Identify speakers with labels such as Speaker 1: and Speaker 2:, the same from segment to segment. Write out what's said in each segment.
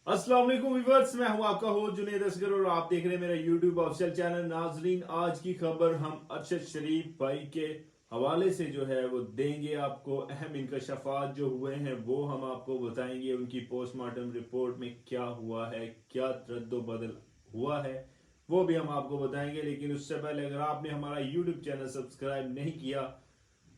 Speaker 1: अस्सलाम वालेकुम व्यूअर्स, मैं हूं आपका होस्ट जुनेद असगर और आप देख रहे हैं मेरा यूट्यूब ऑफिशियल चैनल। नाजरीन, आज की खबर हम अरशद शरीफ भाई के हवाले से जो है वो देंगे आपको। अहम इंकशाफात जो हुए हैं वो हम आपको बताएंगे। उनकी पोस्टमार्टम रिपोर्ट में क्या हुआ है, क्या रद्दो बदल हुआ है, वो भी हम आपको बताएंगे। लेकिन उससे पहले अगर आपने हमारा यूट्यूब चैनल सब्सक्राइब नहीं किया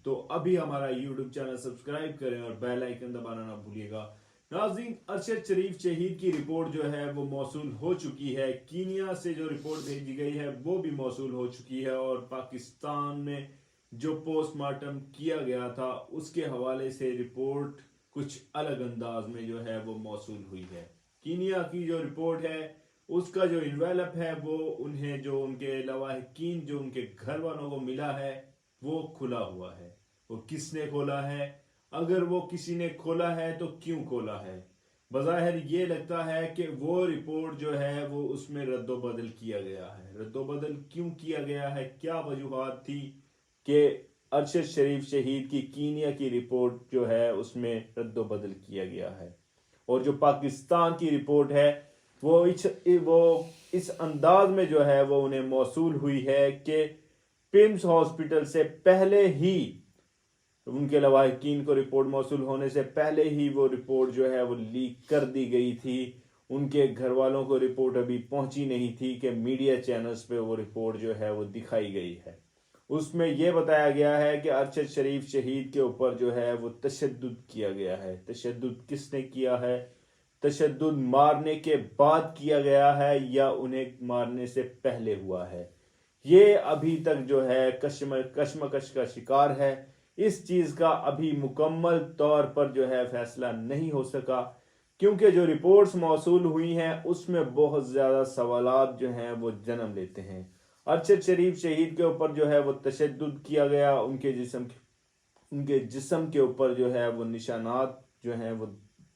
Speaker 1: तो अभी हमारा यूट्यूब चैनल सब्सक्राइब करें और बेल आइकन दबाना ना भूलिएगा। नाज़रीन, अरशद शरीफ शहीद की रिपोर्ट जो है वो मौसूल हो चुकी है। कीनिया से जो रिपोर्ट भेजी गई है वो भी मौसूल हो चुकी है और पाकिस्तान में जो पोस्टमार्टम किया गया था उसके हवाले से रिपोर्ट कुछ अलग अंदाज में जो है वो मौसूल हुई है। कीनिया की जो रिपोर्ट है उसका जो इन्वेलप है वो उन्हें जो उनके लवाहिकीन जो उनके घर वालों को मिला है वो खुला हुआ है। वो किसने खोला है, अगर वो किसी ने खोला है तो क्यों खोला है। बज़ाहिर ये लगता है कि वो रिपोर्ट जो है वो उसमें रद्दोबदल किया गया है। रद्दोबदल क्यों किया गया है, क्या वजूहात थी कि अरशद शरीफ शहीद की कीनिया की रिपोर्ट जो है उसमें रद्दोबदल किया गया है। और जो पाकिस्तान की रिपोर्ट है वो इस अंदाज में जो है वो उन्हें मौसूल हुई है कि पिम्स हॉस्पिटल से पहले ही उनके लवाहिकीन को रिपोर्ट मौसूल होने से पहले ही वो रिपोर्ट जो है वो लीक कर दी गई थी। उनके घर वालों को रिपोर्ट अभी पहुंची नहीं थी कि मीडिया चैनल्स पे वो रिपोर्ट जो है वो दिखाई गई है। उसमें यह बताया गया है कि अरशद शरीफ शहीद के ऊपर जो है वो तशद्दुद किया गया है। तशद्दुद किसने किया है, तशद्दुद मारने के बाद किया गया है या उन्हें मारने से पहले हुआ है, ये अभी तक जो है कश्मकश का शिकार है। इस चीज का अभी मुकम्मल तौर पर जो है फैसला नहीं हो सका, क्योंकि जो रिपोर्ट्स मौसूल हुई हैं उसमें बहुत ज्यादा सवालात जो हैं वो जन्म लेते हैं। अरशद शरीफ शहीद के ऊपर जो है वो तशद्दुद किया गया। उनके जिस्म के ऊपर जो है वो निशानात जो हैं वो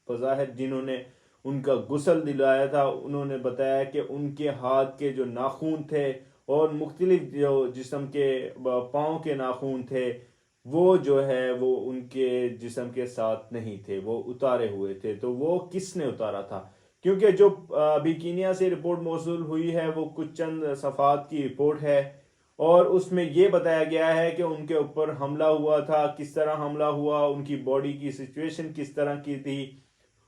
Speaker 1: बज़ाहिर जिन्होंने उनका गुस्ल दिलाया था उन्होंने बताया कि उनके हाथ के जो नाखून थे और मुख्तलिफ जो जिस्म के पाँव के नाखून थे वो जो है वो उनके जिस्म के साथ नहीं थे, वो उतारे हुए थे। तो वो किसने उतारा था, क्योंकि जो अभी कीनिया से रिपोर्ट मौसूल हुई है वो कुछ चंद सफ़ात की रिपोर्ट है और उसमें ये बताया गया है कि उनके ऊपर हमला हुआ था, किस तरह हमला हुआ, उनकी बॉडी की सिचुएशन किस तरह की थी,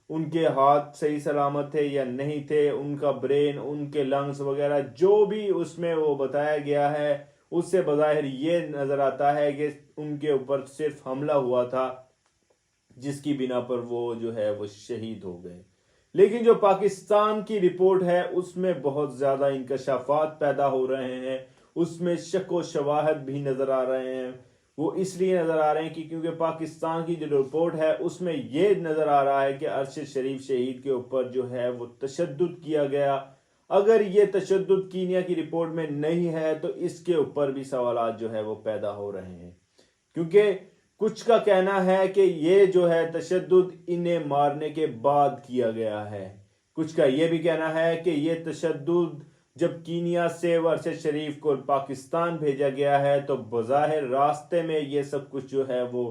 Speaker 1: उनके हाथ सही सलामत थे या नहीं थे, उनका ब्रेन, उनके लंग्स वगैरह जो भी उसमें वो बताया गया है उससे बज़ाहिर ये नजर आता है कि उनके ऊपर सिर्फ हमला हुआ था जिसकी बिना पर वो जो है वो शहीद हो गए। लेकिन जो पाकिस्तान की रिपोर्ट है उसमें बहुत ज्यादा इंकशाफात पैदा हो रहे हैं, उसमें शक व शवाहद भी नजर आ रहे हैं। वो इसलिए नजर आ रहे हैं कि क्योंकि पाकिस्तान की जो रिपोर्ट है उसमें यह नजर आ रहा है कि अरशद शरीफ शहीद के ऊपर जो है वो तशद्दुद किया गया। अगर ये तशद्दुद कीनिया की रिपोर्ट में नहीं है तो इसके ऊपर भी सवालात जो है वो पैदा हो रहे हैं, क्योंकि कुछ का कहना है कि ये जो है तशद्दुद इन्हें मारने के बाद किया गया है। कुछ का ये भी कहना है कि ये तशद्दुद जब कीनिया से अरशद शरीफ को पाकिस्तान भेजा गया है तो बज़ाहिर रास्ते में ये सब कुछ जो है वो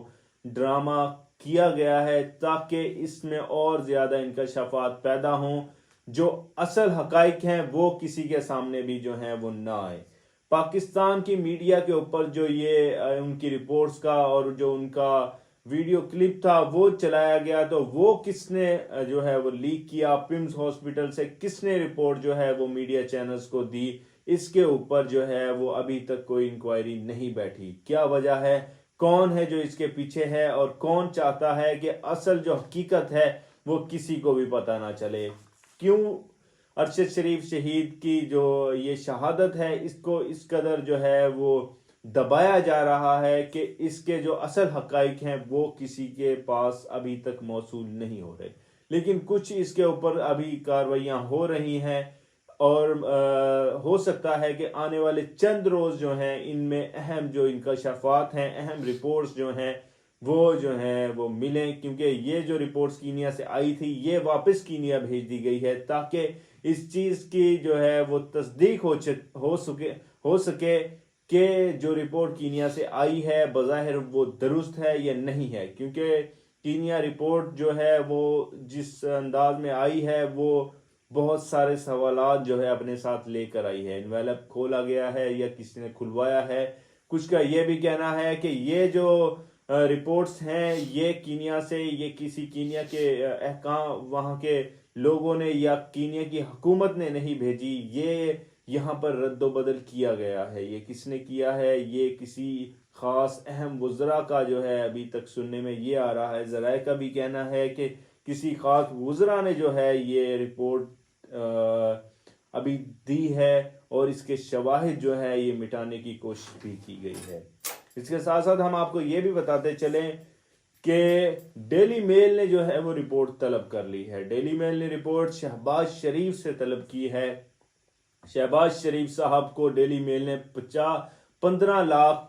Speaker 1: ड्रामा किया गया है ताकि इसमें और ज्यादा इंकशाफात पैदा हों, जो असल हकाइक हैं वो किसी के सामने भी जो है वो ना आए। पाकिस्तान की मीडिया के ऊपर जो ये उनकी रिपोर्ट्स का और जो उनका वीडियो क्लिप था वो चलाया गया, तो वो किसने जो है वो लीक किया, पिम्स हॉस्पिटल से किसने रिपोर्ट जो है वो मीडिया चैनल्स को दी, इसके ऊपर जो है वो अभी तक कोई इंक्वायरी नहीं बैठी। क्या वजह है, कौन है जो इसके पीछे है और कौन चाहता है कि असल जो हकीकत है वो किसी को भी पता ना चले। क्यों अरशद शरीफ शहीद की जो ये शहादत है इसको इस कदर जो है वो दबाया जा रहा है कि इसके जो असल हकाइक हैं वो किसी के पास अभी तक मौसूल नहीं हो रहे। लेकिन कुछ इसके ऊपर अभी कार्रवाइयां हो रही हैं और हो सकता है कि आने वाले चंद रोज जो हैं इनमें अहम जो इंकशाफात हैं, अहम रिपोर्ट्स जो हैं वो जो है वो मिलें, क्योंकि ये जो रिपोर्ट्स कीनिया से आई थी ये वापस कीनिया भेज दी गई है ताकि इस चीज की जो है वो तस्दीक हो सके कि जो रिपोर्ट कीनिया से आई है बज़ाहिर वो दुरुस्त है या नहीं है। क्योंकि कीनिया रिपोर्ट जो है वो जिस अंदाज में आई है वो बहुत सारे सवालात जो है अपने साथ लेकर आई है। इन्वेलप खोला गया है या किसी ने खुलवाया है। कुछ का ये भी कहना है कि ये जो रिपोर्ट्स हैं ये कीनिया से, ये किसी कीनिया के अहकाम वहाँ के लोगों ने या कीनिया की हुकूमत ने नहीं भेजी, ये यहाँ पर रद्दोबदल किया गया है। ये किसने किया है? ये किसी खास अहम वज़रा का जो है अभी तक सुनने में ये आ रहा है। ज़राए का भी कहना है कि किसी खास वज़रा ने जो है ये रिपोर्ट अभी दी है और इसके शवाहिद जो है ये मिटाने की कोशिश भी की गई है। इसके साथ साथ हम आपको ये भी बताते चलें कि डेली मेल ने जो है वो रिपोर्ट तलब कर ली है। डेली मेल ने रिपोर्ट शहबाज शरीफ से तलब की है। शहबाज शरीफ साहब को डेली मेल ने 15 लाख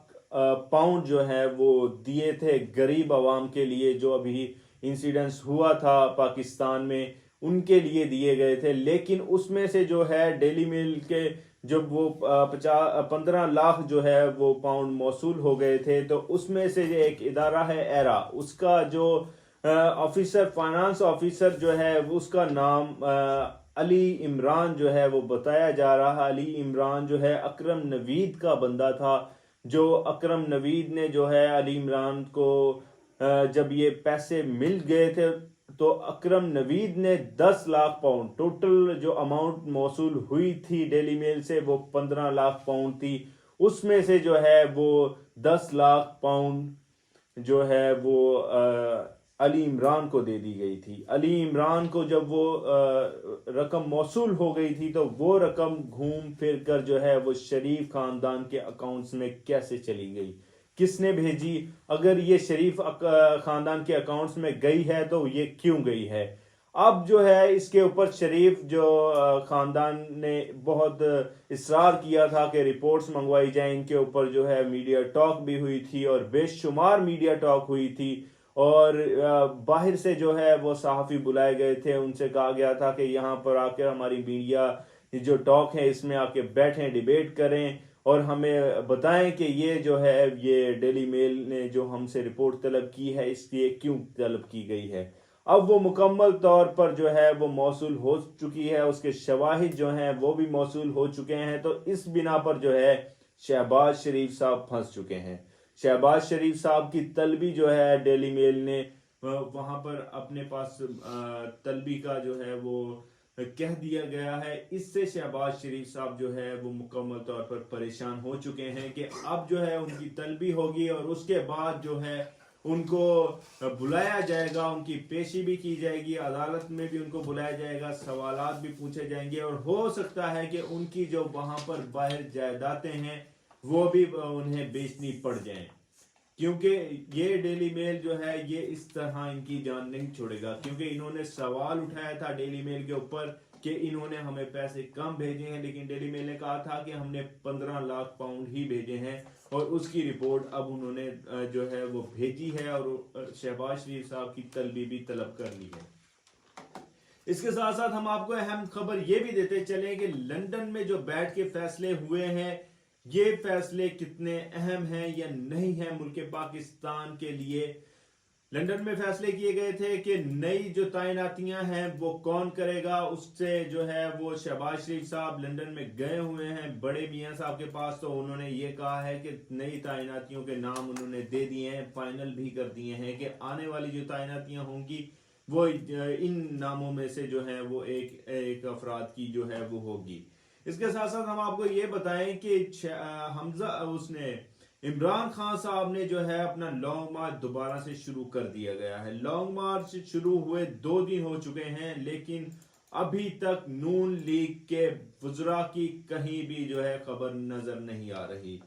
Speaker 1: पाउंड जो है वो दिए थे गरीब आवाम के लिए। जो अभी इंसिडेंस हुआ था पाकिस्तान में उनके लिए दिए गए थे, लेकिन उसमें से जो है डेली मेल के जब वो 15 लाख जो है वो पाउंड मौसूल हो गए थे, तो उसमें से एक इदारा है एरा, उसका जो ऑफिसर, फाइनेंस ऑफिसर जो है उसका नाम अली इमरान जो है वो बताया जा रहा है। अली इमरान जो है अकरम नवीद का बंदा था। जो अकरम नवीद ने जो है अली इमरान को जब ये पैसे मिल गए थे तो अकरम नवीद ने 10 लाख पाउंड, टोटल जो अमाउंट मौसूल हुई थी डेली मेल से वो 15 लाख पाउंड थी, उसमें से जो है वो 10 लाख पाउंड जो है वो अली इमरान को दे दी गई थी। अली इमरान को जब वो रकम मौसूल हो गई थी तो वो रकम घूम फिर कर जो है वो शरीफ खानदान के अकाउंट्स में कैसे चली गई, किसने भेजी? अगर ये शरीफ खानदान के अकाउंट्स में गई है तो ये क्यों गई है? अब जो है इसके ऊपर शरीफ जो खानदान ने बहुत इसरार किया था कि रिपोर्ट्स मंगवाई जाए इनके ऊपर। जो है मीडिया टॉक भी हुई थी और बेशुमार मीडिया टॉक हुई थी और बाहर से जो है वो सहाफ़ी बुलाए गए थे। उनसे कहा गया था कि यहाँ पर आकर हमारी मीडिया जो टॉक है इसमें आके बैठें, डिबेट करें और हमें बताएं कि ये जो है ये डेली मेल ने जो हमसे रिपोर्ट तलब की है इसलिए क्यों तलब की गई है। अब वो मुकम्मल तौर पर जो है वो मौसूल हो चुकी है, उसके शवाहिद जो हैं वो भी मौसूल हो चुके हैं। तो इस बिना पर जो है शहबाज शरीफ साहब फंस चुके हैं। शहबाज शरीफ साहब की तलबी जो है डेली मेल ने वहां पर अपने पास तलबी का जो है वो कह दिया गया है। इससे शहबाज शरीफ साहब जो है वो मुकम्मल तौर पर परेशान हो चुके हैं कि अब जो है उनकी तलबी होगी और उसके बाद जो है उनको बुलाया जाएगा, उनकी पेशी भी की जाएगी, अदालत में भी उनको बुलाया जाएगा, सवालात भी पूछे जाएंगे और हो सकता है कि उनकी जो वहां पर बाहर जायदादें हैं वो भी उन्हें बेचनी पड़ जाएं, क्योंकि ये डेली मेल जो है ये इस तरह इनकी जान नहीं छोड़ेगा। क्योंकि इन्होंने सवाल उठाया था डेली मेल के ऊपर कि इन्होंने हमें पैसे कम भेजे हैं, लेकिन डेली मेल ने कहा था कि हमने 15 लाख पाउंड ही भेजे हैं और उसकी रिपोर्ट अब उन्होंने जो है वो भेजी है और शहबाज शरीफ साहब की तलबी भी तलब कर ली है। इसके साथ साथ हम आपको अहम खबर ये भी देते चले कि लंदन में जो बैठ के फैसले हुए हैं ये फैसले कितने अहम हैं या नहीं है मुल्क पाकिस्तान के लिए। लंदन में फैसले किए गए थे कि नई जो तैनातियां हैं वो कौन करेगा। उससे जो है वो शहबाज शरीफ साहब लंदन में गए हुए हैं बड़े मियां साहब के पास, तो उन्होंने ये कहा है कि नई तैनातियों के नाम उन्होंने दे दिए हैं, फाइनल भी कर दिए हैं कि आने वाली जो तैनातियां होंगी वो इन नामों में से जो है वो एक अफराद की जो है वो होगी। इसके साथ साथ हम आपको ये बताएं कि हमजा उसने इमरान खान साहब ने जो है अपना लॉन्ग मार्च दोबारा से शुरू कर दिया गया है। लॉन्ग मार्च शुरू हुए 2 दिन हो चुके हैं, लेकिन अभी तक नून लीग के वज़रा की कहीं भी जो है खबर नजर नहीं आ रही।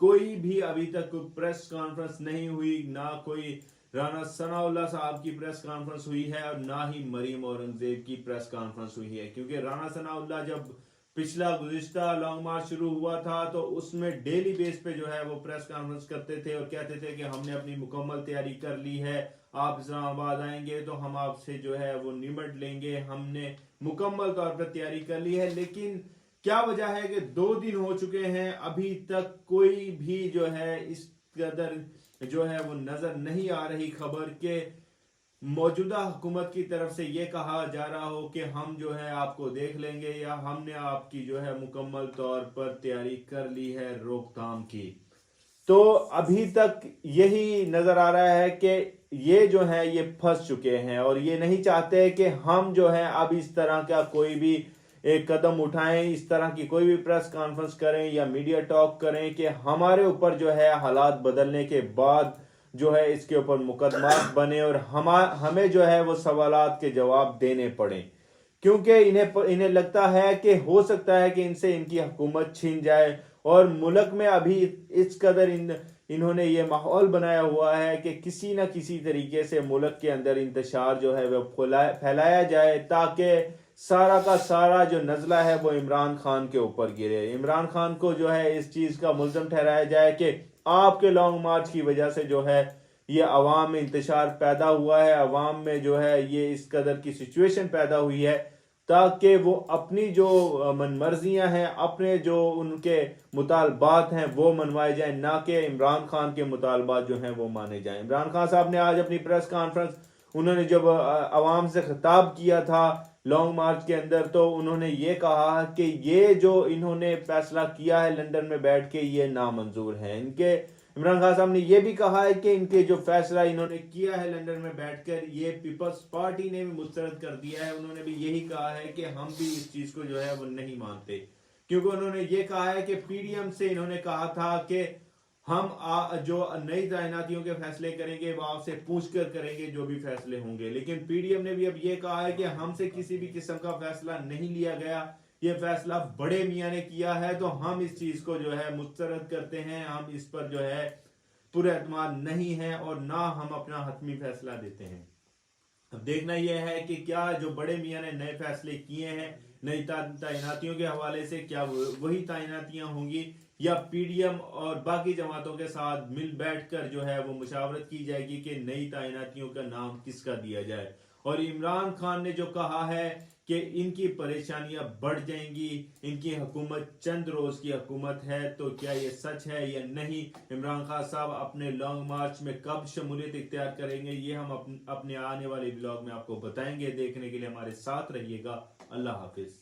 Speaker 1: कोई भी अभी तक कोई प्रेस कॉन्फ्रेंस नहीं हुई, ना कोई राना सनाउल्लाह साहब की प्रेस कॉन्फ्रेंस हुई है और ना ही मरीम औरंगजेब की प्रेस कॉन्फ्रेंस हुई है। क्योंकि राना सनाउल्लाह जब पिछला गुज़िश्ता लॉन्ग मार्च शुरू हुआ था तो उसमें डेली बेस पे जो है वो प्रेस कॉन्फ्रेंस करते थे और कहते थे कि हमने अपनी मुकम्मल तैयारी कर ली है, आप इस्लामाबाद आएंगे तो हम आपसे जो है वो निमट लेंगे, हमने मुकम्मल तौर पर तैयारी कर ली है। लेकिन क्या वजह है कि 2 दिन हो चुके हैं, अभी तक कोई भी जो है इस कदर जो है वो नजर नहीं आ रही खबर के मौजूदा हुकूमत की तरफ से ये कहा जा रहा हो कि हम जो है आपको देख लेंगे या हमने आपकी जो है मुकम्मल तौर पर तैयारी कर ली है रोकथाम की। तो अभी तक यही नजर आ रहा है कि ये जो है ये फंस चुके हैं और ये नहीं चाहते कि हम जो है अब इस तरह का कोई भी एक कदम उठाएं, इस तरह की कोई भी प्रेस कॉन्फ्रेंस करें या मीडिया टॉक करें कि हमारे ऊपर जो है हालात बदलने के बाद जो है इसके ऊपर मुकदमा बने और हमें जो है वो सवालात के जवाब देने पड़े, क्योंकि इन्हें लगता है कि हो सकता है कि इनसे इनकी हुकूमत छीन जाए। और मुल्क में अभी इस कदर इन्होंने ये माहौल बनाया हुआ है कि किसी न किसी तरीके से मुल्क के अंदर इंतशार जो है वो फैलाया जाए ताकि सारा का सारा जो नजला है वो इमरान खान के ऊपर गिरे। इमरान खान को जो है इस चीज का मुल्ज़िम ठहराया जाए कि आपके लॉन्ग मार्च की वजह से जो है ये अवाम में इंतशार पैदा हुआ है, अवाम में जो है ये इस कदर की सिचुएशन पैदा हुई है ताकि वो अपनी जो मनमर्जियां हैं, अपने जो उनके मुतालबात हैं वो मनवाए जाए, ना कि इमरान खान के मुतालबात जो हैं वो माने जाएं। इमरान खान साहब ने आज अपनी प्रेस कॉन्फ्रेंस उन्होंने जब अवाम से खिताब किया था लॉन्ग मार्च के अंदर, तो उन्होंने ये कहा कि ये जो इन्होंने फैसला किया है लंदन में बैठ के ये नामंजूर है। इनके इमरान खान साहब ने यह भी कहा है कि इनके जो फैसला इन्होंने किया है लंदन में बैठकर ये पीपल्स पार्टी ने भी मुस्तरद कर दिया है। उन्होंने भी यही कहा है कि हम भी इस चीज को जो है वो नहीं मानते, क्योंकि उन्होंने ये कहा है कि पीडीएम से इन्होंने कहा था कि हम जो नई तैनातियों के फैसले करेंगे वो आपसे पूछ कर करेंगे जो भी फैसले होंगे, लेकिन पीडीएम ने भी अब ये कहा है कि हमसे किसी भी किस्म का फैसला नहीं लिया गया, ये फैसला बड़े मियां ने किया है, तो हम इस चीज को जो है मुस्तरद करते हैं, हम इस पर जो है पूरे एतमाद नहीं है और ना हम अपना हतमी फैसला देते हैं। अब देखना यह है कि क्या जो बड़े मियां ने नए फैसले किए हैं नई तैनातियों के हवाले से, क्या वही तैनातियां होंगी या पीडीएम और बाकी जमातों के साथ मिल बैठकर जो है वो मुशावरत की जाएगी कि नई तैनातियों का नाम किसका दिया जाए। और इमरान खान ने जो कहा है कि इनकी परेशानियां बढ़ जाएंगी, इनकी हुकूमत चंद रोज की हुकूमत है, तो क्या ये सच है या नहीं? इमरान खान साहब अपने लॉन्ग मार्च में कब शमूलियत इख्तियार करेंगे ये हम अपने आने वाले ब्लॉग में आपको बताएंगे। देखने के लिए हमारे साथ रहिएगा। अल्लाह हाफिज।